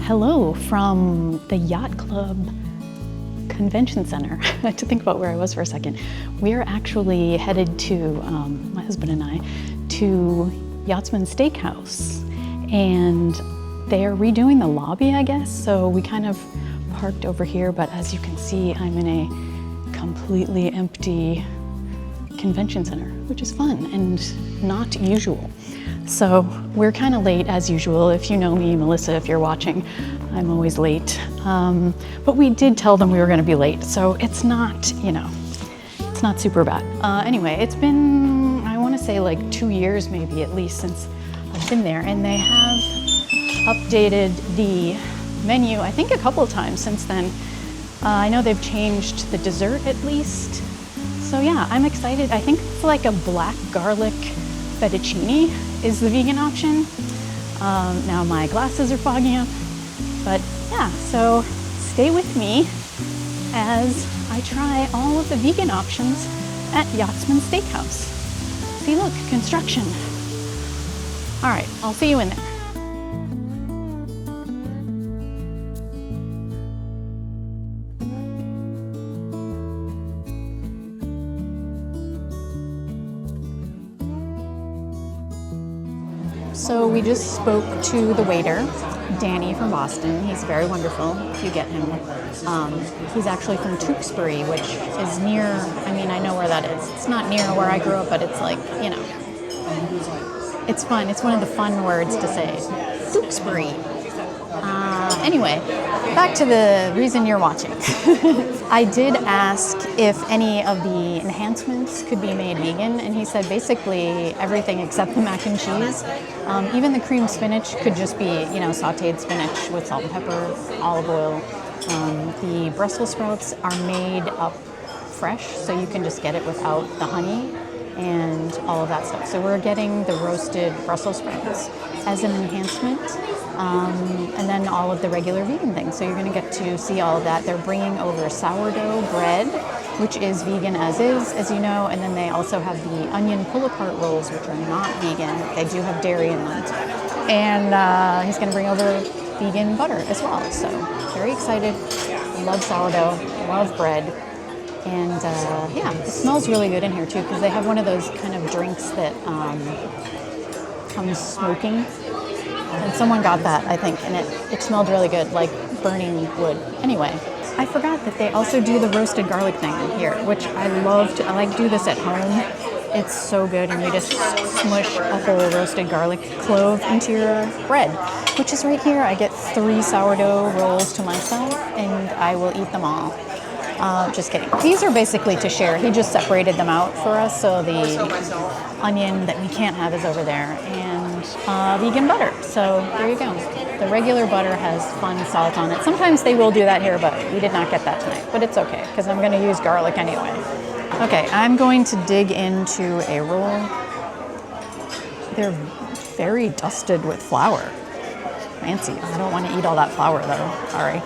Hello from the Yacht Club Convention Center. I had to think about where I was for a second. We're actually headed to, my husband and I, to Yachtsman Steakhouse. And they are redoing the lobby, I guess. So we kind of parked over here, but as you can see, I'm in a completely empty convention center, which is fun and not usual. So we're kind of late as usual. If you know me, Melissa, if you're watching, I'm always late. But we did tell them we were going to be late, so it's not, you know, it's not super bad. Anyway, it's been, I want to say like 2 years maybe at least since I've been there, and they have updated the menu, I think a couple of times since then. I know they've changed the dessert at least. So yeah, I'm excited. I think it's like a black garlic fettuccine is the vegan option. Now my glasses are fogging up, but yeah, so stay with me as I try all of the vegan options at Yachtsman Steakhouse. See, look, construction. All right, I'll see you in there. So we just spoke to the waiter, Danny from Boston. He's very wonderful if you get him. He's actually from Tewksbury, which is near, I mean, I know where that is. It's not near where I grew up, but it's like, you know, it's fun. It's one of the fun words to say, Tewksbury. Anyway, back to the reason you're watching. I did ask if any of the enhancements could be made vegan, and he said basically everything except the mac and cheese. Even the cream spinach could just be, you know, sauteed spinach with salt and pepper, olive oil. The Brussels sprouts are made up fresh, so you can just get it without the honey and all of that stuff. So we're getting the roasted Brussels sprouts as an enhancement, and then all of the regular vegan things. So you're gonna get to see all of that. They're bringing over sourdough bread, which is vegan as you know, and then they also have the onion pull-apart rolls, which are not vegan. They do have dairy in them. And he's gonna bring over vegan butter as well. So very excited, love sourdough, love bread. And yeah, it smells really good in here too, because they have one of those kind of drinks that comes smoking. And someone got that, I think, and it smelled really good, like burning wood. Anyway, I forgot that they also do the roasted garlic thing here, which I love to, I like do this at home. It's so good, and you just smush a whole roasted garlic clove into your bread, which is right here. I get 3 sourdough rolls to myself, and I will eat them all. Just kidding. These are basically to share. He just separated them out for us, so the onion that we can't have is over there, and vegan butter. So there you go. The regular butter has fun salt on it. Sometimes they will do that here, but we did not get that tonight. But it's okay, because I'm going to use garlic anyway. Okay, I'm going to dig into a roll. They're very dusted with flour. Fancy. I don't want to eat all that flour, though. Sorry.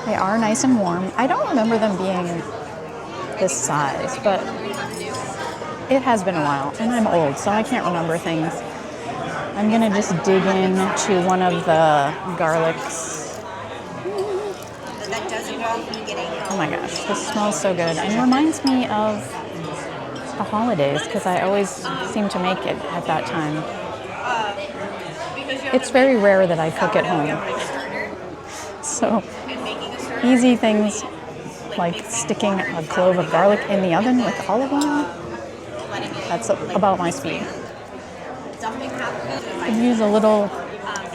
They are nice and warm. I don't remember them being this size, but it has been a while, and I'm old, so I can't remember things. I'm gonna just dig into one of the garlics. Oh my gosh, this smells so good, and it reminds me of the holidays, because I always seem to make it at that time. It's very rare that I cook at home. So, easy things like sticking a clove of garlic in the oven with olive oil. That's about my speed. Could use a little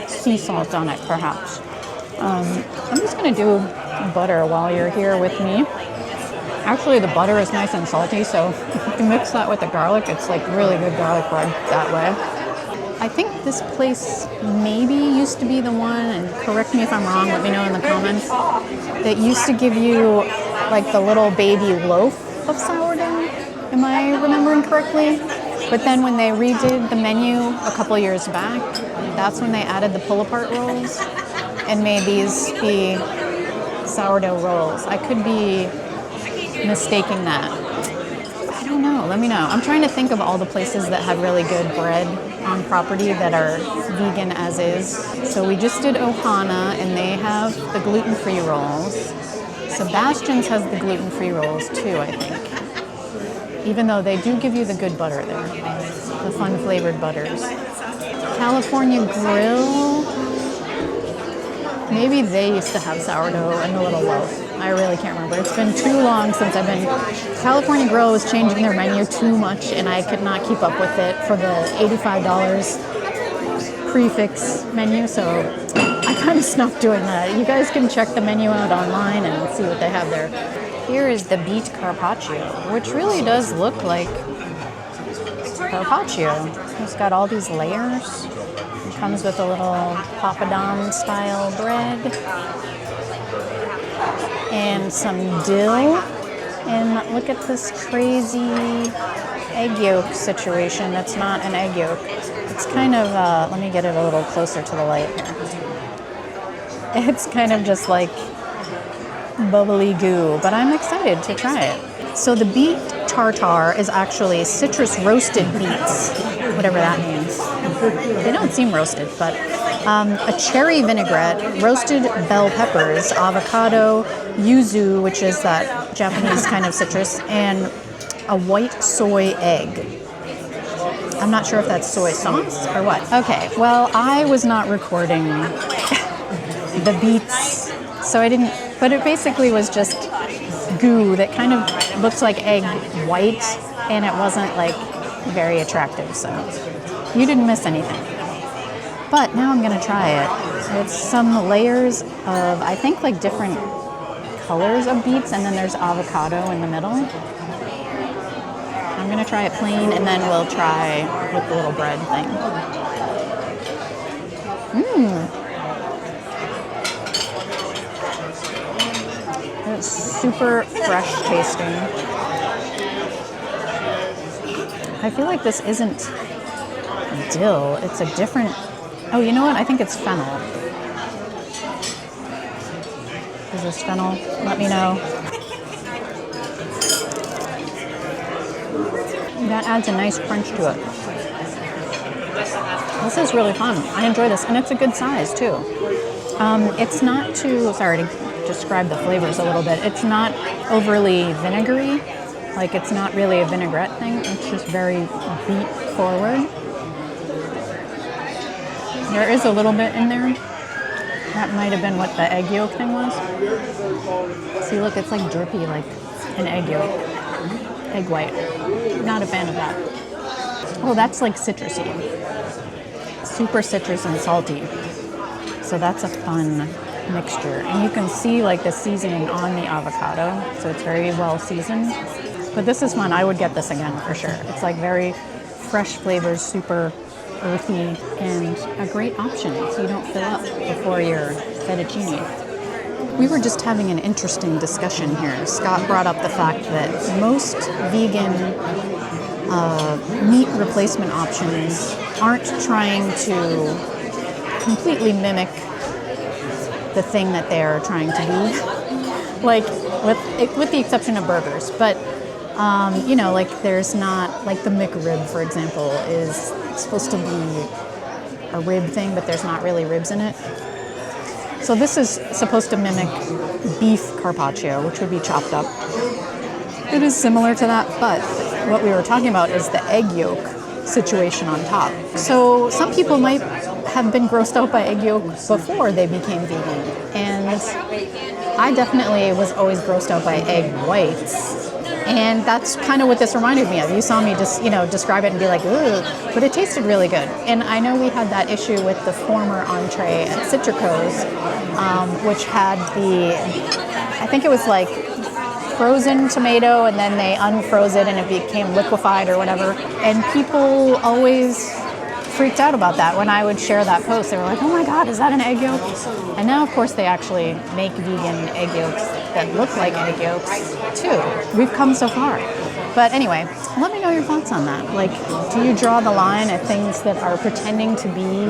sea salt on it, perhaps. I'm just going to do butter while you're here with me. Actually, the butter is nice and salty, so if you mix that with the garlic, it's like really good garlic bread that way. I think this place maybe used to be the one, and correct me if I'm wrong, let me know in the comments, that used to give you like the little baby loaf of sourdough. Am I remembering correctly? But then when they redid the menu a couple years back, that's when they added the pull-apart rolls and made these be sourdough rolls. I could be mistaking that. I don't know. Let me know. I'm trying to think of all the places that have really good bread on property that are vegan as is. So we just did Ohana, and they have the gluten-free rolls. Sebastian's has the gluten-free rolls too, I think. Even though they do give you the good butter there, the fun flavored butters. California Grill, maybe they used to have sourdough and a little loaf. I really can't remember. It's been too long since I've been. California Grill was changing their menu too much, and I could not keep up with it for the $85 prefix menu, so I kind of stopped doing that. You guys can check the menu out online and see what they have there. Here is the Beet carpaccio, which really does look like carpaccio. It's got all these layers. It comes with a little papadum style bread and some dill. And look at this crazy egg yolk situation. That's not an egg yolk. It's kind of, let me get it a little closer to the light here. It's kind of just like bubbly goo, but I'm excited to try it. So the beet tartare is actually citrus roasted beets, whatever that means. They don't seem roasted, but a cherry vinaigrette, roasted bell peppers, avocado, yuzu, which is that Japanese kind of citrus, and a white soy egg. I'm not sure if that's soy sauce or what. Okay, well, I was not recording the beets, so I didn't, but it basically was just goo that kind of looked like egg white, and it wasn't like very attractive, so you didn't miss anything. But now I'm gonna try it. It's some layers of, I think, like different colors of beets, and then there's avocado in the middle. I'm gonna try it plain, and then we'll try with the little bread thing. It's super fresh tasting. I feel like this isn't dill, it's a different, oh, you know what? I think it's fennel. Is this fennel? Let me know. That adds a nice crunch to it. This is really fun. I enjoy this, and it's a good size too. It's not too, sorry to describe the flavors a little bit, it's not overly vinegary. Like, it's not really a vinaigrette thing. It's just very beet forward. There is a little bit in there. That might have been what the egg yolk thing was. See, look, it's like drippy, like an egg yolk. Egg white. Not a fan of that. Oh, that's like citrusy. Super citrus and salty. So that's a fun mixture. And you can see like the seasoning on the avocado. So it's very well seasoned. But this is fun. I would get this again for sure. It's like very fresh flavors, super earthy, and a great option so you don't fill up before your fettuccine. We were just having an interesting discussion here. Scott brought up the fact that most vegan meat replacement options aren't trying to completely mimic the thing that they're trying to do, like with the exception of burgers. But you know, like there's not, like the McRib, for example, is supposed to be a rib thing, but there's not really ribs in it. So this is supposed to mimic beef carpaccio, which would be chopped up. It is similar to that, but what we were talking about is the egg yolk situation on top. So some people might have been grossed out by egg yolk before they became vegan. And I definitely was always grossed out by egg whites. And that's kind of what this reminded me of. You saw me just, you know, describe it and be like, ugh, but it tasted really good. And I know we had that issue with the former Entree at Citrico's, which had the, I think it was like frozen tomato, and then they unfroze it and it became liquefied or whatever. And people always freaked out about that when I would share that post. They were like, oh my God, is that an egg yolk? And now, of course, they actually make vegan egg yolks that look like egg yolks too. We've come so far. But anyway, let me know your thoughts on that. Like, do you draw the line at things that are pretending to be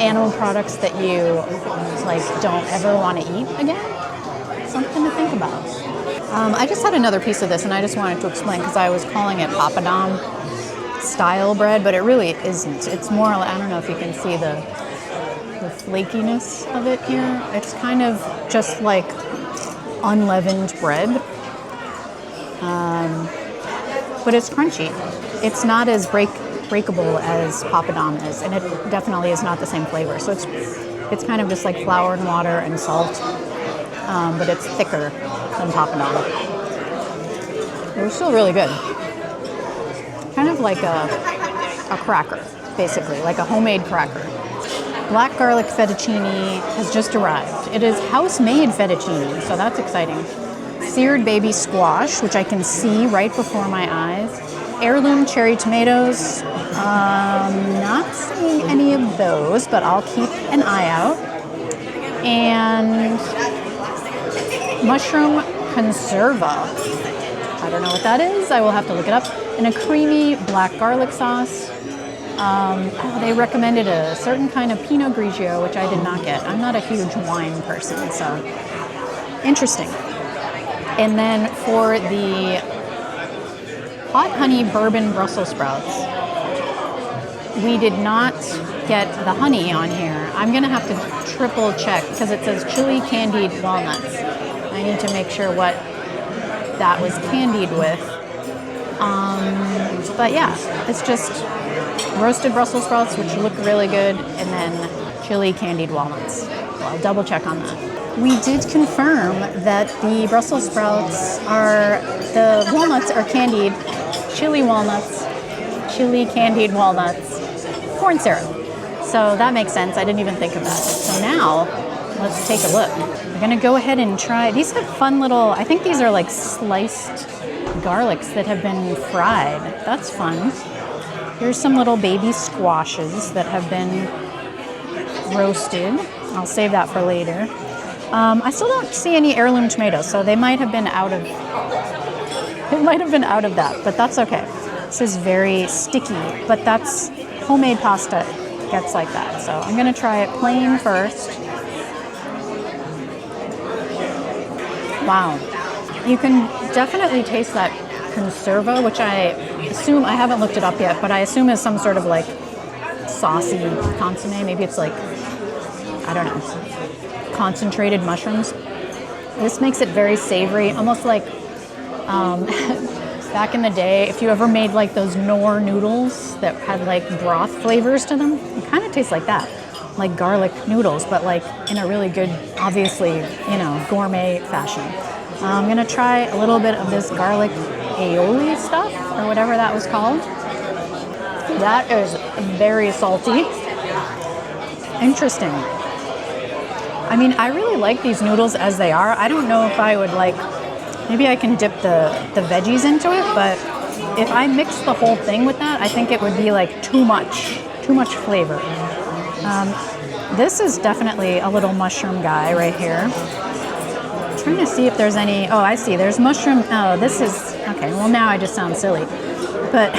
animal products that you like don't ever want to eat again? Something to think about. I just had another piece of this, and I just wanted to explain because I was calling it papadum style bread, but it really isn't. It's more, I don't know if you can see the flakiness of it here. It's kind of just like unleavened bread, but it's crunchy. It's not as breakable as papadum is, and it definitely is not the same flavor. So it's kind of just like flour and water and salt, but it's thicker than papadum. They're still really good. Kind of like a cracker, basically, like a homemade cracker. Black garlic fettuccine has just arrived. It is house-made fettuccine, so that's exciting. Seared baby squash, which I can see right before my eyes. Heirloom cherry tomatoes. Not seeing any of those, but I'll keep an eye out. And mushroom conserva. I don't know what that is. I will have to look it up. And a creamy black garlic sauce. They recommended a certain kind of Pinot Grigio, which I did not get. I'm not a huge wine person, so interesting. And then for the hot honey bourbon Brussels sprouts, we did not get the honey on here. I'm gonna have to triple check because it says chili candied walnuts. I need to make sure what that was candied with. But yeah, it's just roasted Brussels sprouts, which look really good, and then chili candied walnuts. So I'll double check on that. We did confirm that the Brussels sprouts the walnuts are candied, chili walnuts, chili candied walnuts, corn syrup. So that makes sense. I didn't even think of that. So now, let's take a look. We're gonna go ahead and try, these have fun little, I think these are like sliced garlics that have been fried. That's fun. Here's some little baby squashes that have been roasted. I'll save that for later. I still don't see any heirloom tomatoes, so they might have been out of that, but that's okay. This is very sticky, but that's homemade pasta gets like that. So I'm gonna try it plain first. Wow. You can definitely taste that conserva, which I assume, I haven't looked it up yet, but I assume is some sort of like saucy consommé. Maybe it's like, I don't know, concentrated mushrooms. This makes it very savory, almost like back in the day, if you ever made like those Knorr noodles that had like broth flavors to them, it kind of tastes like that, like garlic noodles, but like in a really good, obviously, gourmet fashion. I'm gonna try a little bit of this garlic aioli stuff, or whatever that was called. That is very salty. Interesting. I mean, I really like these noodles as they are. I don't know if I would like, maybe I can dip the veggies into it, but if I mix the whole thing with that, I think it would be like too much flavor. This is definitely a little mushroom guy right here. I'm trying to see if there's any, oh, I see, there's mushroom, oh, this is, okay, well now I just sound silly, but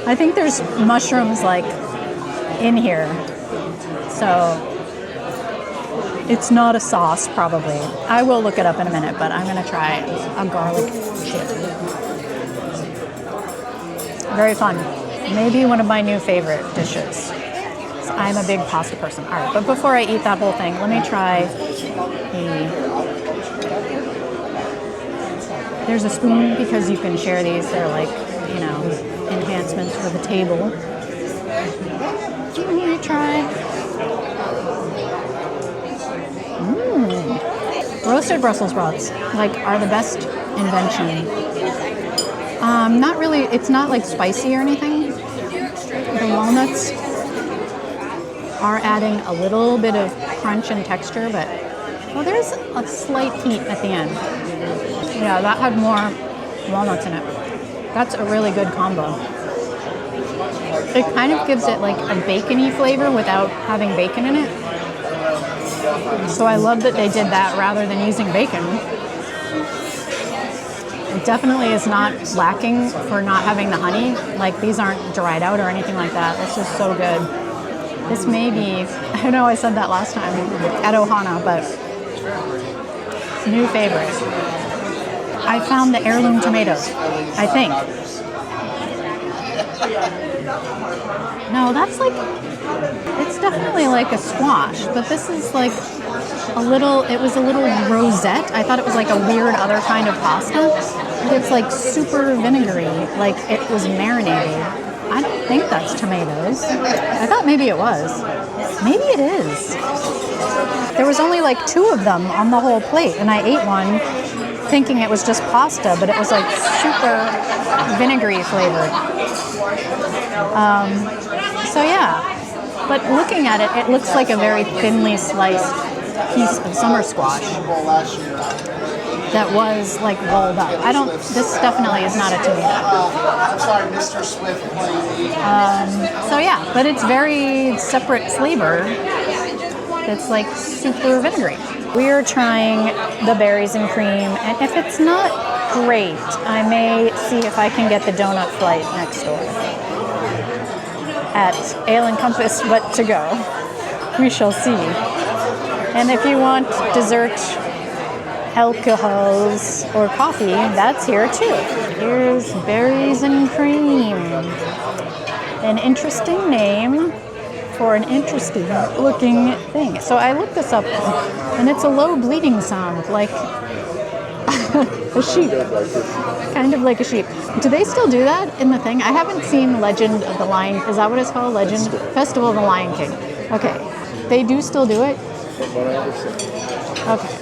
I think there's mushrooms like in here, so it's not a sauce probably. I will look it up in a minute, but I'm gonna try a garlic chip. Very fun. Maybe one of my new favorite dishes. I'm a big pasta person. All right, but before I eat that whole thing, let me try there's a spoon because you can share these. They're like, enhancements for the table. Let me try. Roasted Brussels sprouts, are the best invention. Not really, it's not like spicy or anything. The walnuts are adding a little bit of crunch and texture, but there's a slight heat at the end. Yeah, that had more walnuts in it. That's a really good combo. It kind of gives it like a bacony flavor without having bacon in it. So I love that they did that rather than using bacon. It definitely is not lacking for not having the honey. Like, these aren't dried out or anything like that. This is so good. This may be, I know I said that last time at Ohana, but new favorite. I found the heirloom tomatoes, I think. No, that's like, it's definitely like a squash, but this is like a little, it was a little rosette. I thought it was like a weird other kind of pasta. It's like super vinegary, like it was marinated. I don't think that's tomatoes. I thought maybe it was. Maybe it is. There was only like 2 of them on the whole plate, and I ate one thinking it was just pasta, but it was like super vinegary flavored. So yeah, but looking at it, it looks like a very thinly sliced piece of summer squash that was like rolled up. This definitely is not a tomato. I'm sorry, Mr. Swift. So yeah, but it's very separate flavor. It's like super vinegary. We are trying the berries and cream, and if it's not great, I may see if I can get the donut flight next door at Ale and Compass, but to go. We shall see. And if you want dessert, alcohols, or coffee, that's here too. Here's berries and cream. An interesting name for an interesting looking thing. So I looked this up, and it's a low bleeding sound, like a sheep. Kind of like a sheep. Do they still do that in the thing? I haven't seen Legend of the Lion. Is that what it's called? Legend? Festival of the Lion King. Okay. They do still do it? Okay.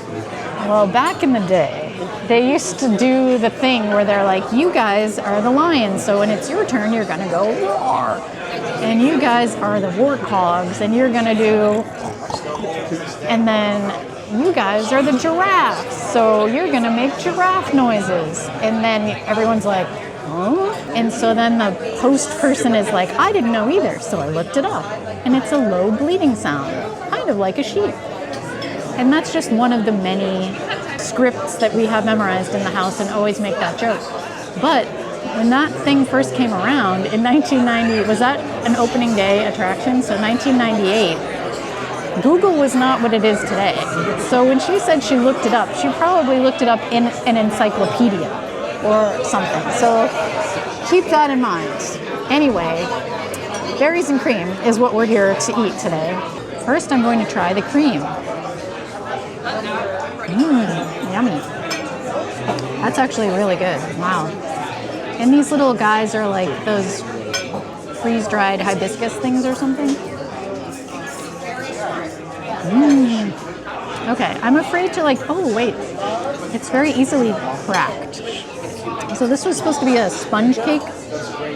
Well, back in the day, they used to do the thing where they're like, you guys are the lions, so when it's your turn, you're gonna go roar. And you guys are the warthogs, and you're gonna do, and then you guys are the giraffes, so you're gonna make giraffe noises. And then everyone's like, huh? And so then the host person is like, I didn't know either, so I looked it up. And it's a low bleeding sound, kind of like a sheep. And that's just one of the many scripts that we have memorized in the house and always make that joke. But when that thing first came around in 1990, was that an opening day attraction? So 1998, Google was not what it is today. So when she said she looked it up, she probably looked it up in an encyclopedia or something. So keep that in mind. Anyway, berries and cream is what we're here to eat today. First, I'm going to try the cream. Yummy. That's actually really good. Wow. And these little guys are like those freeze-dried hibiscus things or something. Okay, I'm afraid to oh wait, it's very easily cracked. So this was supposed to be a sponge cake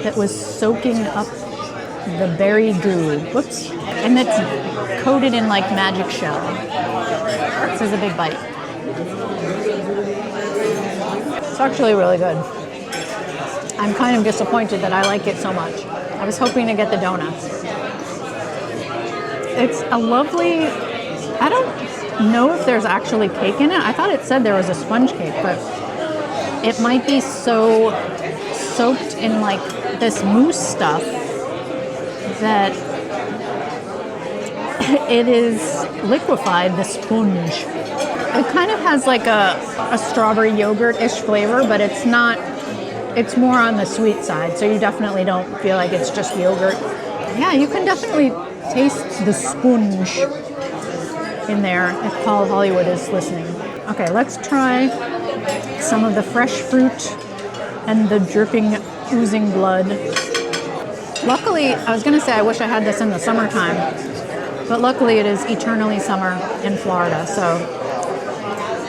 that was soaking up the berry goo. Whoops. And it's coated in like magic shell. This is a big bite. It's actually really good. I'm kind of disappointed that I like it so much. I was hoping to get the donuts. It's a lovely, I don't know if there's actually cake in it. I thought it said there was a sponge cake, but it might be so soaked in like this mousse stuff that it is liquefied, the sponge. It kind of has like a strawberry yogurt-ish flavor, but it's not, it's more on the sweet side, so you definitely don't feel like it's just yogurt. Yeah, you can definitely taste the sponge in there if Paul Hollywood is listening. Okay, let's try some of the fresh fruit and the dripping, oozing blood. Luckily, I was gonna say I wish I had this in the summertime, but luckily it is eternally summer in Florida, so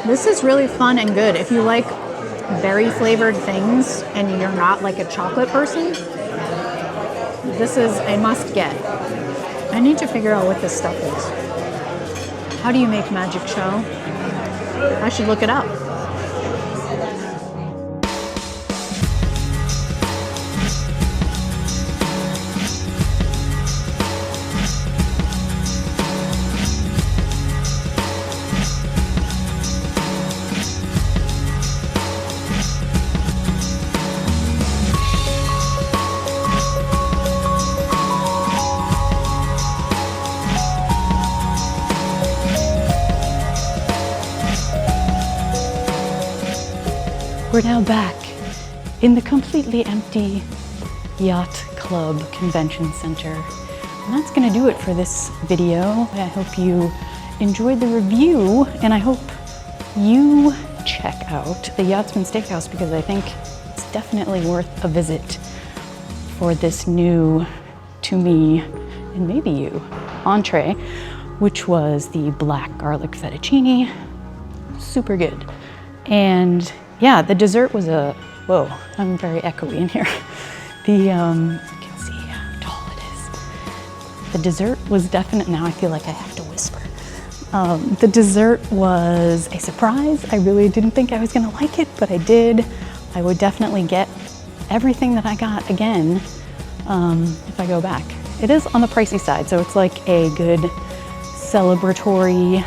this is really fun and good. If you like berry flavored things and you're not like a chocolate person, this is a must get. I need to figure out what this stuff is. How do you make magic show? I should look it up. We're now back in the completely empty Yacht Club Convention Center. And that's gonna do it for this video. I hope you enjoyed the review, and I hope you check out the Yachtsman Steakhouse because I think it's definitely worth a visit for this new, to me, and maybe you, entree, which was the black garlic fettuccine. Super good. And yeah, the dessert was whoa, I'm very echoey in here. You can see how tall it is. The dessert was definite, now I feel like I have to whisper. The dessert was a surprise. I really didn't think I was gonna like it, but I did. I would definitely get everything that I got again if I go back. It is on the pricey side, so it's like a good celebratory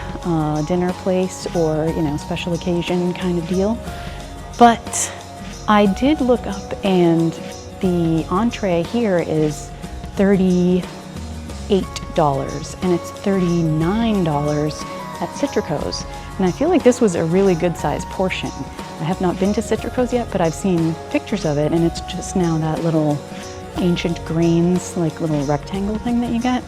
dinner place or, you know, special occasion kind of deal. But I did look up and the entree here is $38 and it's $39 at Citrico's. And I feel like this was a really good sized portion. I have not been to Citrico's yet, but I've seen pictures of it and it's just now that little ancient grains, like little rectangle thing that you get.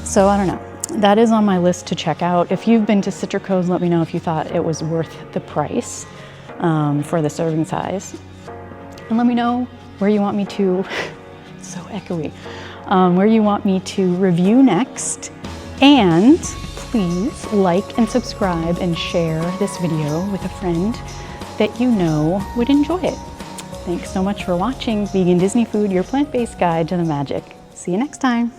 So I don't know. That is on my list to check out. If you've been to Citrico's, let me know if you thought it was worth the price for the serving size. And let me know where you want me to, so echoey, where you want me to review next. And please like and subscribe and share this video with a friend that you know would enjoy it. Thanks so much for watching Vegan Disney Food, your plant-based guide to the magic. See you next time.